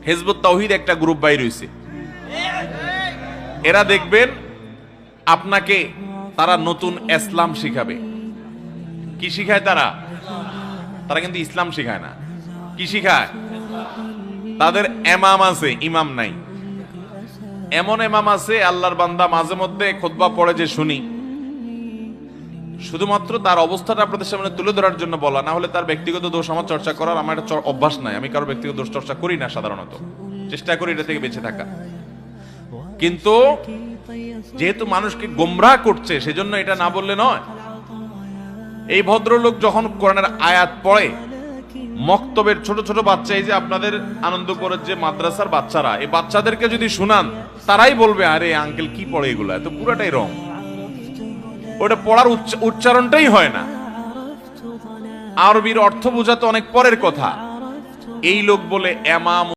Hizb ut তাওহীদ একটা group বাইর হইছে। এরা দেখবেন আপনাকে তারা নতুন ইসলাম শিখাবে। কি শিখায় তারা? তারা কিন্তু ইসলাম শিখায় না। কি শিখায়? তাদের ইমাম আছে, ইমাম নাই। এমন ইমাম আছে আল্লাহর বান্দা মাঝে মধ্যে খুতবা পড়ে যে শুনি, শুধুমাত্র তার অবস্থাটা আপনাদের সামনে তুলে ধরার জন্য বলা, না হলে তার ব্যক্তিগত দোষ আমার চর্চা করার আমার একটা অভ্যাস নাই। আমি কারো ব্যক্তিগত দোষ চর্চা করি না, সাধারণত চেষ্টা করি এটা থেকে বেঁচে থাকা। কিন্তু যেহেতু মানুষকে গোমরাহ করছে সেজন্য এটা না বললে নয়। এই ভদ্রলোক যখন কোরআনের আয়াত পড়ে, মক্তবের ছোট ছোট বাচ্চা, এই যে আপনাদের আনন্দ করে যে মাদ্রাসার বাচ্চারা, এই বাচ্চাদেরকে যদি শুনান তারাই বলবে আরে আঙ্কেল কি পড়ে এগুলা, তো পুরাটাই রং। ওটা পড়ার উচ্চারণটাই হয় না। আরবির অর্থ বোঝা তো অনেক পরের কথা। এই লোক বলে এমাম